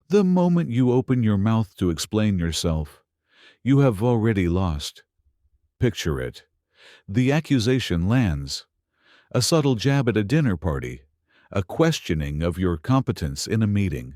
The moment you open your mouth to explain yourself, you have already lost. Picture it. The accusation lands. A subtle jab at a dinner party. A questioning of your competence in a meeting.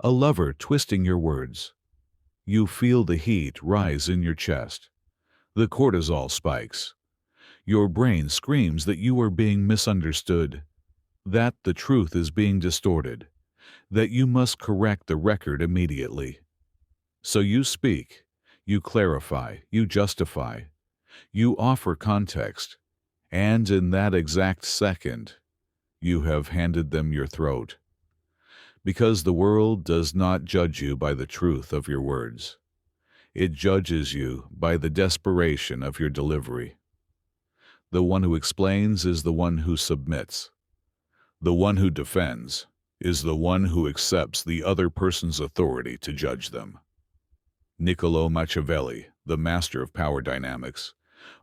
A lover twisting your words. You feel the heat rise in your chest. The cortisol spikes. Your brain screams that you are being misunderstood, that the truth is being distorted, that you must correct the record immediately. So you speak, you clarify, you justify, you offer context, and in that exact second, you have handed them your throat. Because the world does not judge you by the truth of your words. It judges you by the desperation of your delivery. The one who explains is the one who submits. The one who defends is the one who accepts the other person's authority to judge them. Niccolo Machiavelli, the master of power dynamics,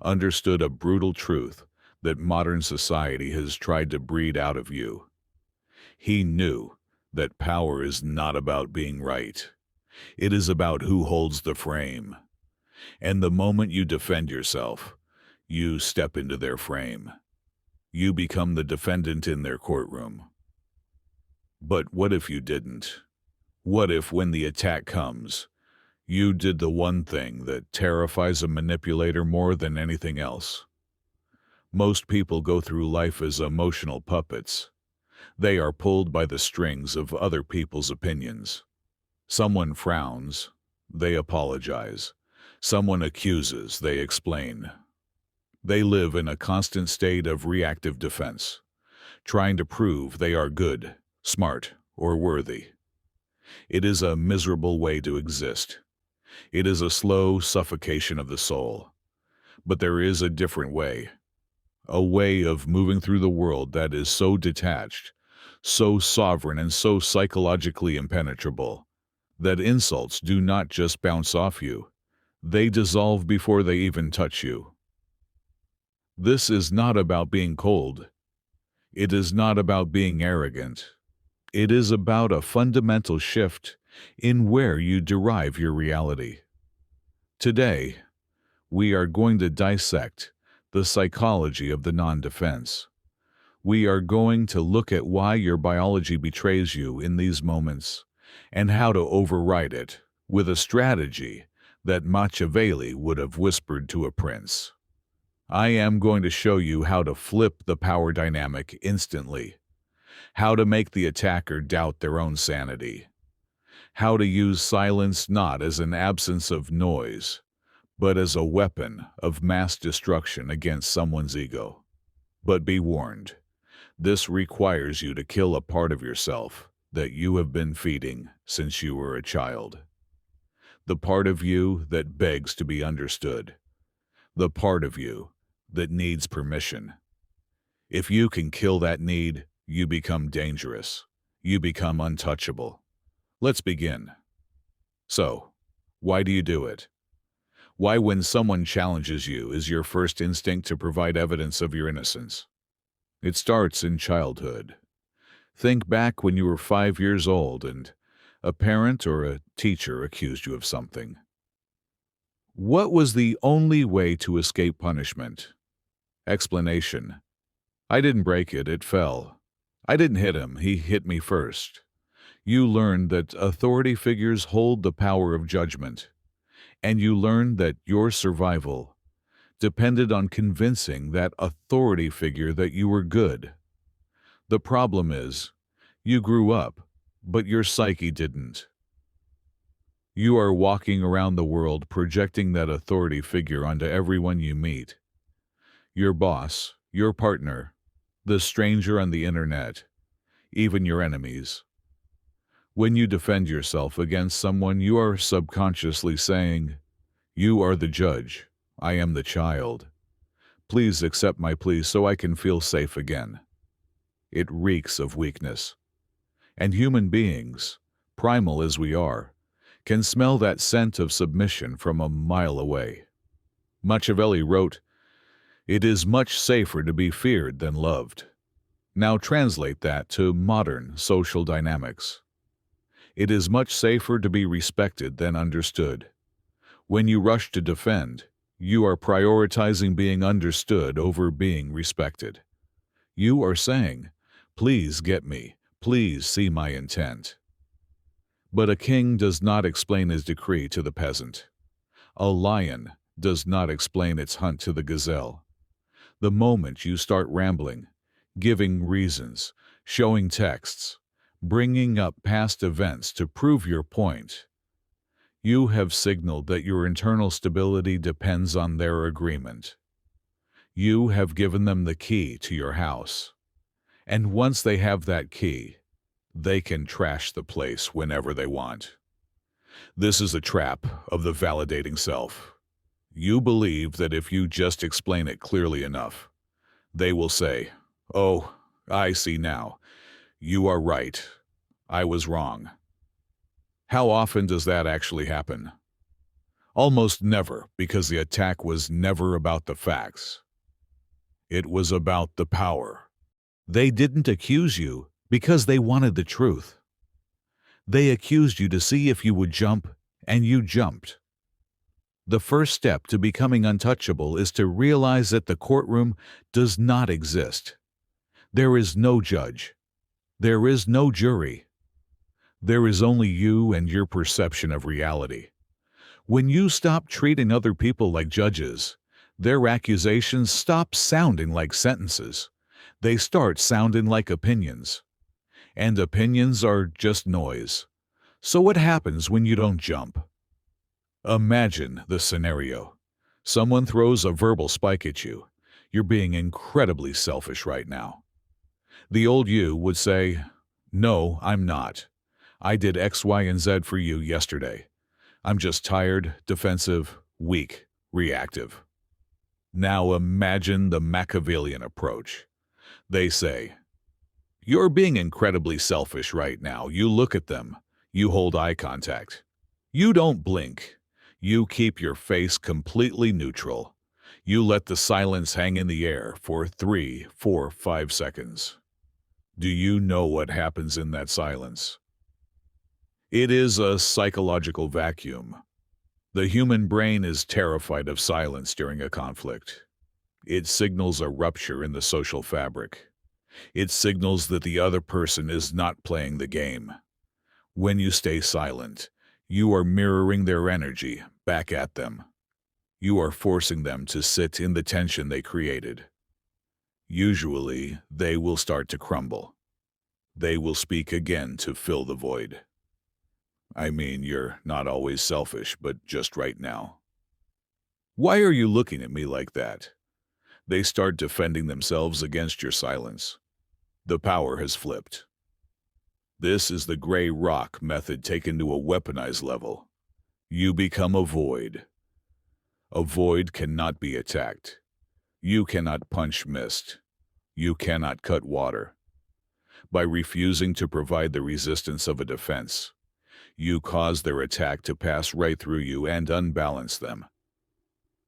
understood a brutal truth that modern society has tried to breed out of you. He knew that power is not about being right. It is about who holds the frame. And the moment you defend yourself, you step into their frame. You become the defendant in their courtroom. But what if you didn't? What if, when the attack comes, you did the one thing that terrifies a manipulator more than anything else? Most people go through life as emotional puppets. They are pulled by the strings of other people's opinions. Someone frowns, they apologize. Someone accuses, they explain. They live in a constant state of reactive defense, trying to prove they are good, smart, or worthy. It is a miserable way to exist. It is a slow suffocation of the soul. But there is a different way. A way of moving through the world that is so detached, so sovereign, and so psychologically impenetrable, that insults do not just bounce off you. They dissolve before they even touch you. This is not about being cold. It is not about being arrogant. It is about a fundamental shift in where you derive your reality. Today, we are going to dissect the psychology of the non-defense. We are going to look at why your biology betrays you in these moments and how to override it with a strategy that Machiavelli would have whispered to a prince. I am going to show you how to flip the power dynamic instantly, how to make the attacker doubt their own sanity, how to use silence not as an absence of noise, but as a weapon of mass destruction against someone's ego. But be warned, this requires you to kill a part of yourself that you have been feeding since you were a child. The part of you that begs to be understood. The part of you that needs permission. If you can kill that need, you become dangerous. You become untouchable. Let's begin. So, why do you do it? Why, when someone challenges you, is your first instinct to provide evidence of your innocence? It starts in childhood. Think back when you were 5 years old and a parent or a teacher accused you of something. What was the only way to escape punishment? Explanation. I didn't break it, it fell. I didn't hit him, he hit me first. You learned that authority figures hold the power of judgment, and you learned that your survival depended on convincing that authority figure that you were good. The problem is, you grew up, but your psyche didn't. You are walking around the world projecting that authority figure onto everyone you meet. Your boss, your partner, the stranger on the internet, even your enemies. When you defend yourself against someone, you are subconsciously saying, "You are the judge, I am the child. Please accept my plea so I can feel safe again." It reeks of weakness. And human beings, primal as we are, can smell that scent of submission from a mile away. Machiavelli wrote, "It is much safer to be feared than loved." Now translate that to modern social dynamics. It is much safer to be respected than understood. When you rush to defend, you are prioritizing being understood over being respected. You are saying, "Please get me, please see my intent." But a king does not explain his decree to the peasant. A lion does not explain its hunt to the gazelle. The moment you start rambling, giving reasons, showing texts, bringing up past events to prove your point, you have signaled that your internal stability depends on their agreement. You have given them the key to your house. And once they have that key, they can trash the place whenever they want. This is a trap of the validating self. You believe that if you just explain it clearly enough, they will say, "Oh, I see now. You are right. I was wrong." How often does that actually happen? Almost never, because the attack was never about the facts. It was about the power. They didn't accuse you because they wanted the truth. They accused you to see if you would jump, and you jumped. The first step to becoming untouchable is to realize that the courtroom does not exist. There is no judge. There is no jury. There is only you and your perception of reality. When you stop treating other people like judges, their accusations stop sounding like sentences. They start sounding like opinions. And opinions are just noise. So what happens when you don't jump? Imagine the scenario. Someone throws a verbal spike at you. You're being incredibly selfish right now. The old you would say, "No, I'm not. I did X, Y, and Z for you yesterday. I'm just tired, defensive, weak, reactive." Now imagine the Machiavellian approach. They say, "You're being incredibly selfish right now." You look at them. You hold eye contact. You don't blink. You keep your face completely neutral. You let the silence hang in the air for 3, 4, 5 seconds. Do you know what happens in that silence? It is a psychological vacuum. The human brain is terrified of silence during a conflict. It signals a rupture in the social fabric. It signals that the other person is not playing the game. When you stay silent, you are mirroring their energy back at them. You are forcing them to sit in the tension they created. Usually, they will start to crumble. They will speak again to fill the void. I mean, you're not always selfish, but just right now. "Why are you looking at me like that?" They start defending themselves against your silence. The power has flipped. This is the gray rock method taken to a weaponized level. You become a void. A void cannot be attacked. You cannot punch mist. You cannot cut water. By refusing to provide the resistance of a defense, you cause their attack to pass right through you and unbalance them.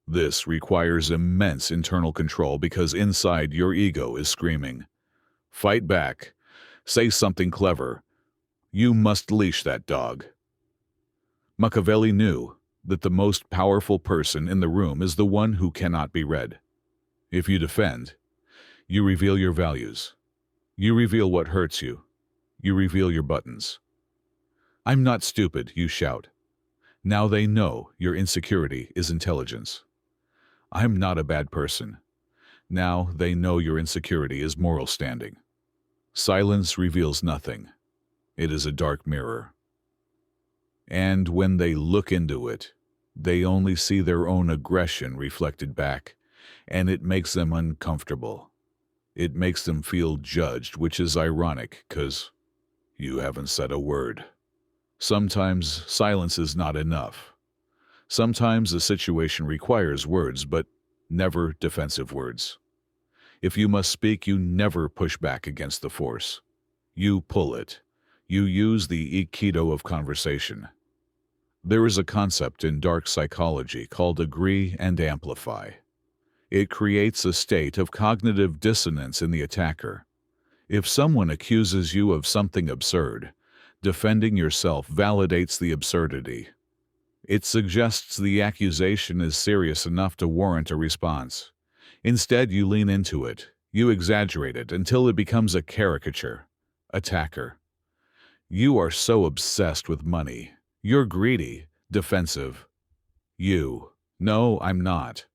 This requires immense internal control because inside your ego is screaming, "Fight back. Say something clever. You must leash that dog." Machiavelli knew that the most powerful person in the room is the one who cannot be read. If you defend, you reveal your values. You reveal what hurts you. You reveal your buttons. "I'm not stupid," you shout. Now they know your insecurity is intelligence. "I'm not a bad person." Now they know your insecurity is moral standing. Silence reveals nothing. It is a dark mirror. And when they look into it, they only see their own aggression reflected back, and it makes them uncomfortable. It makes them feel judged, which is ironic, 'cause you haven't said a word. Sometimes silence is not enough. Sometimes a situation requires words, but never defensive words. If you must speak, you never push back against the force. You pull it. You use the aikido of conversation. There is a concept in dark psychology called agree and amplify. It creates a state of cognitive dissonance in the attacker. If someone accuses you of something absurd, Defending yourself validates the absurdity. It suggests the accusation is serious enough to warrant a response. Instead, you lean into it. You exaggerate it until it becomes a caricature. Attacker. You are so obsessed with money. You're greedy, defensive. You. No, I'm not.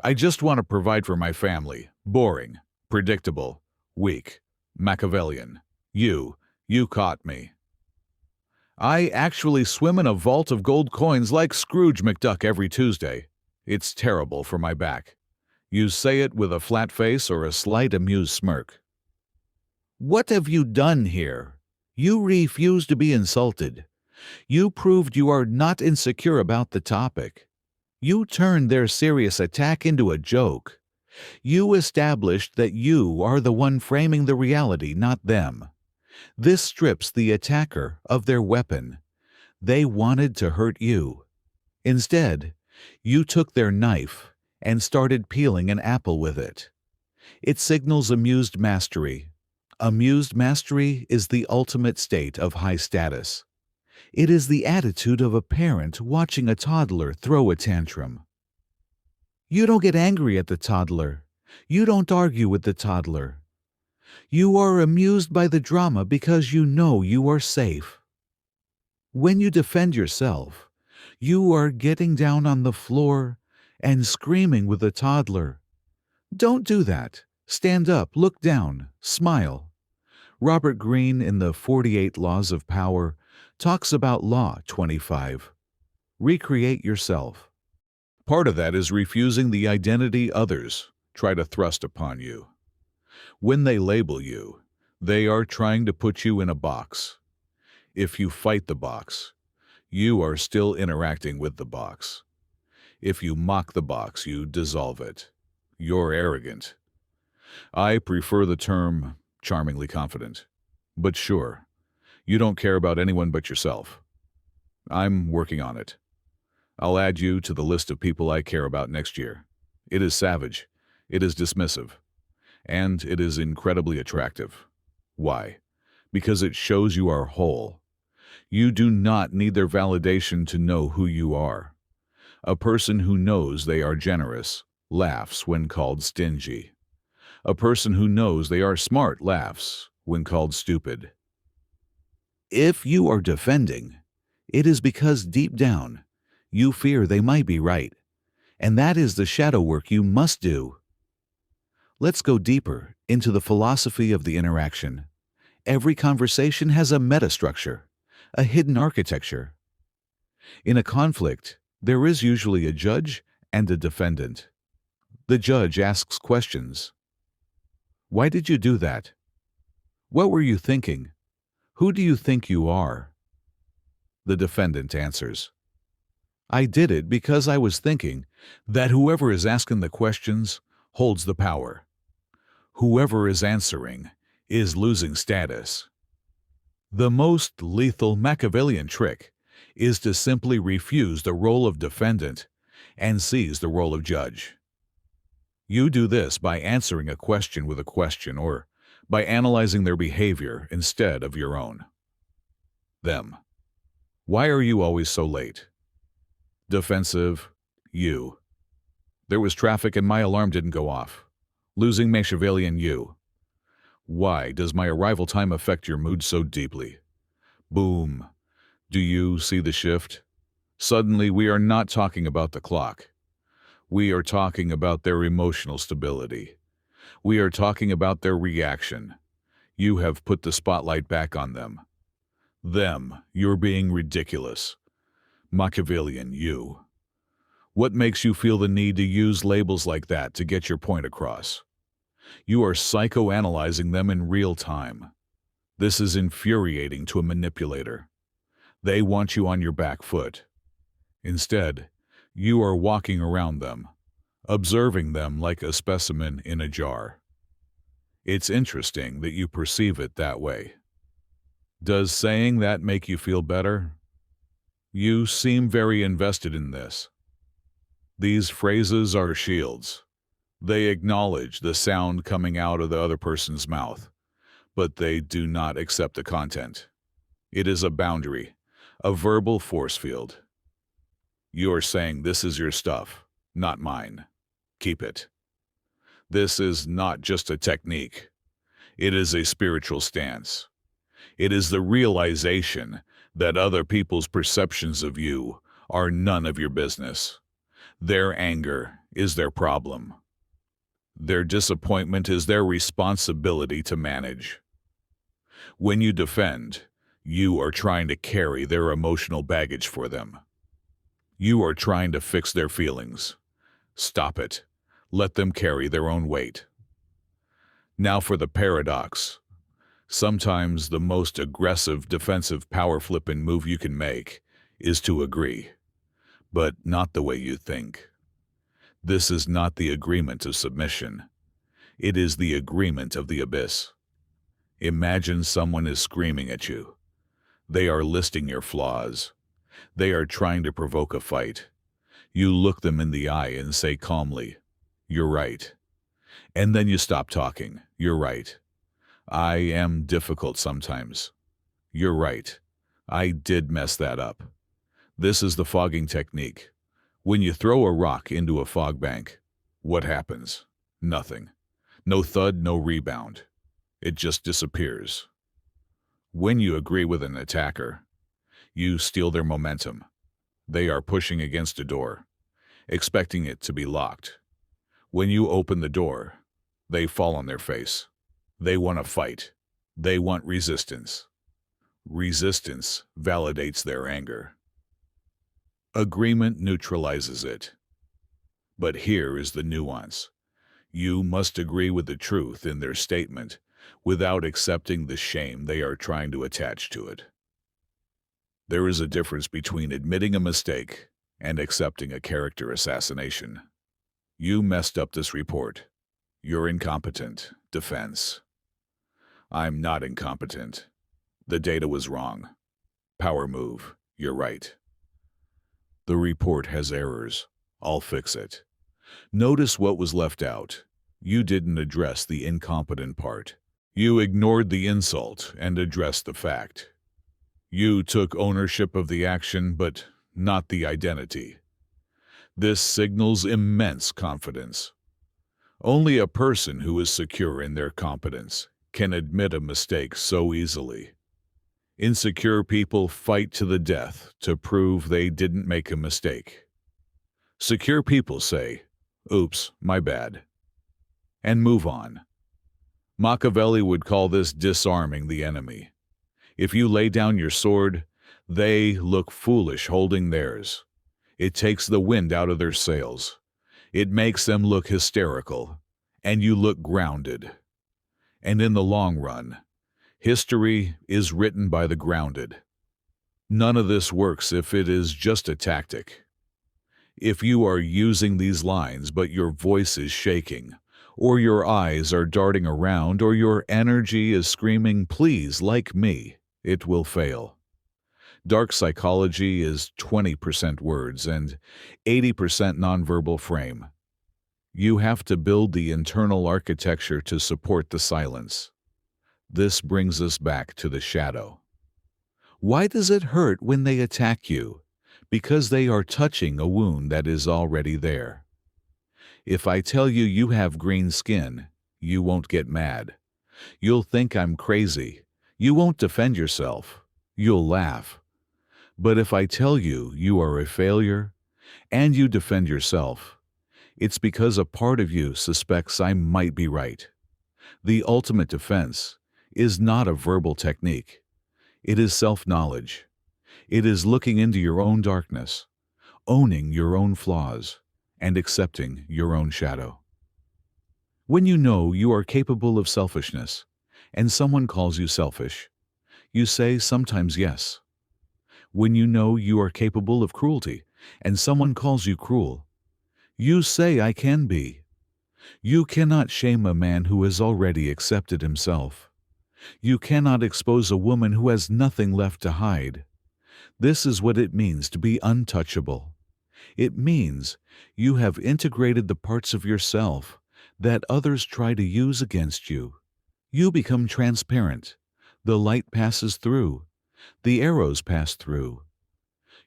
I just want to provide for my family. Boring. Predictable. Weak. Machiavellian. You caught me. I actually swim in a vault of gold coins like Scrooge McDuck every Tuesday. It's terrible for my back. You say it with a flat face or a slight amused smirk. What have you done here? You refuse to be insulted. You proved you are not insecure about the topic. You turned their serious attack into a joke. You established that you are the one framing the reality, not them. This strips the attacker of their weapon. They wanted to hurt you. Instead, you took their knife and started peeling an apple with it. It signals amused mastery. Amused mastery is the ultimate state of high status. It is the attitude of a parent watching a toddler throw a tantrum. You don't get angry at the toddler. You don't argue with the toddler. You are amused by the drama because you know you are safe. When you defend yourself, you are getting down on the floor and screaming with the toddler. Don't do that. Stand up, look down, smile. Robert Greene in the 48 Laws of Power talks about Law 25. Recreate yourself. Part of that is refusing the identity others try to thrust upon you. When they label you, they are trying to put you in a box. If you fight the box, you are still interacting with the box. If you mock the box, you dissolve it. You're arrogant. I prefer the term charmingly confident. But sure, you don't care about anyone but yourself. I'm working on it. I'll add you to the list of people I care about next year. It is savage. It is dismissive. And it is incredibly attractive. Why? Because it shows you are whole. You do not need their validation to know who you are. A person who knows they are generous laughs when called stingy. A person who knows they are smart laughs when called stupid. If you are defending, it is because deep down, you fear they might be right, and that is the shadow work you must do. Let's go deeper into the philosophy of the interaction. Every conversation has a metastructure, a hidden architecture. In a conflict, there is usually a judge and a defendant. The judge asks questions. Why did you do that? What were you thinking? Who do you think you are? The defendant answers, I did it because I was thinking that whoever is asking the questions holds the power. Whoever is answering is losing status. The most lethal Machiavellian trick is to simply refuse the role of defendant and seize the role of judge. You do this by answering a question with a question or by analyzing their behavior instead of your own. Them. Why are you always so late? Defensive. You. There was traffic and my alarm didn't go off. Losing Machiavellian you. Why does my arrival time affect your mood so deeply? Boom. Do you see the shift? Suddenly we are not talking about the clock. We are talking about their emotional stability. We are talking about their reaction. You have put the spotlight back on them. Them, you're being ridiculous. Machiavellian, you. What makes you feel the need to use labels like that to get your point across? You are psychoanalyzing them in real time. This is infuriating to a manipulator. They want you on your back foot. Instead, you are walking around them, observing them like a specimen in a jar. It's interesting that you perceive it that way. Does saying that make you feel better? You seem very invested in this. These phrases are shields. They acknowledge the sound coming out of the other person's mouth, but they do not accept the content. It is a boundary, a verbal force field. You are saying, this is your stuff, not mine. Keep it. This is not just a technique. It is a spiritual stance. It is the realization that other people's perceptions of you are none of your business. Their anger is their problem. Their disappointment is their responsibility to manage. When you defend, you are trying to carry their emotional baggage for them. You are trying to fix their feelings. Stop it. Let them carry their own weight. Now for the paradox. Sometimes the most aggressive defensive power flipping move you can make is to agree, but not the way you think. This is not the agreement of submission. It is the agreement of the abyss. Imagine someone is screaming at you. They are listing your flaws. They are trying to provoke a fight. You look them in the eye and say calmly, "You're right." And then you stop talking. "You're right. I am difficult sometimes. You're right. I did mess that up." This is the fogging technique. When you throw a rock into a fog bank, what happens? Nothing. No thud, no rebound. It just disappears. When you agree with an attacker, you steal their momentum. They are pushing against a door, expecting it to be locked. When you open the door, they fall on their face. They want to fight. They want resistance. Resistance validates their anger. Agreement neutralizes it. But here is the nuance. You must agree with the truth in their statement without accepting the shame they are trying to attach to it. There is a difference between admitting a mistake and accepting a character assassination. You messed up this report. You're incompetent. Defense. I'm not incompetent. The data was wrong. Power move. You're right. The report has errors. I'll fix it. Notice what was left out. You didn't address the incompetent part. You ignored the insult and addressed the fact. You took ownership of the action, but not the identity. This signals immense confidence. Only a person who is secure in their competence can admit a mistake so easily. Insecure people fight to the death to prove they didn't make a mistake. Secure people say, "Oops, my bad," and move on. Machiavelli would call this disarming the enemy. If you lay down your sword, they look foolish holding theirs. It takes the wind out of their sails. It makes them look hysterical, and you look grounded. And in the long run, history is written by the grounded. None of this works if it is just a tactic. If you are using these lines but your voice is shaking, or your eyes are darting around, or your energy is screaming, "Please, like me," it will fail. Dark psychology is 20% words and 80% nonverbal frame. You have to build the internal architecture to support the silence. This brings us back to the shadow. Why does it hurt when they attack you? Because they are touching a wound that is already there. If I tell you you have green skin, you won't get mad. You'll think I'm crazy. You won't defend yourself. You'll laugh. But if I tell you you are a failure and you defend yourself, it's because a part of you suspects I might be right. The ultimate defense is not a verbal technique. It is self-knowledge. It is looking into your own darkness, owning your own flaws, and accepting your own shadow. When you know you are capable of selfishness, and someone calls you selfish, you say sometimes yes. When you know you are capable of cruelty, and someone calls you cruel, you say I can be. You cannot shame a man who has already accepted himself. You cannot expose a woman who has nothing left to hide. This is what it means to be untouchable. It means you have integrated the parts of yourself that others try to use against you. You become transparent. The light passes through. The arrows pass through.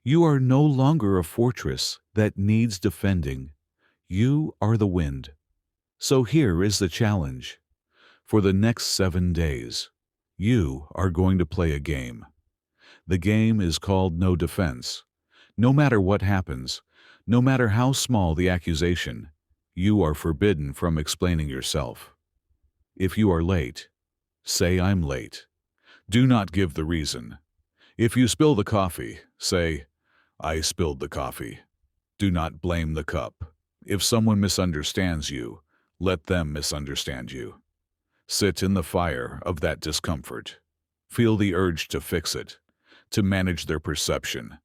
You are no longer a fortress that needs defending. You are the wind. So here is the challenge. For the next 7 days, you are going to play a game. The game is called no defense. No matter what happens, no matter how small the accusation, you are forbidden from explaining yourself. If you are late, say I'm late. Do not give the reason. If you spill the coffee, say, I spilled the coffee. Do not blame the cup. If someone misunderstands you, let them misunderstand you. Sit in the fire of that discomfort. Feel the urge to fix it, to manage their perception,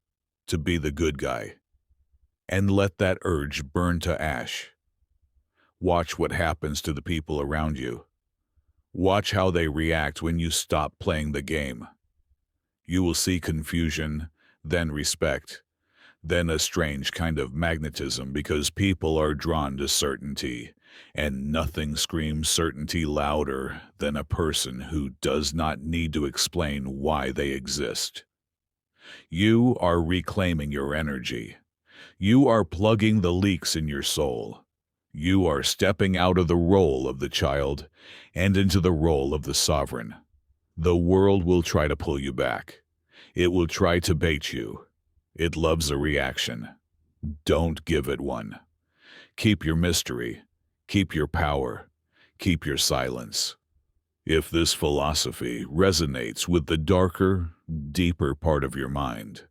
to be the good guy. And let that urge burn to ash. Watch what happens to the people around you. Watch how they react when you stop playing the game. You will see confusion, then respect, then a strange kind of magnetism because people are drawn to certainty, and nothing screams certainty louder than a person who does not need to explain why they exist. You are reclaiming your energy. You are plugging the leaks in your soul. You are stepping out of the role of the child and into the role of the sovereign. The world will try to pull you back. It will try to bait you. It loves a reaction. Don't give it one. Keep your mystery. Keep your power. Keep your silence. If this philosophy resonates with the darker, deeper part of your mind,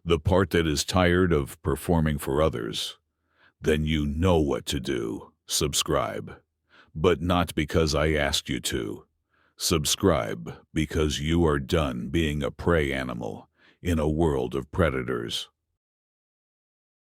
the part that is tired of performing for others, then you know what to do. Subscribe. But not because I asked you to. Subscribe because you are done being a prey animal in a world of predators.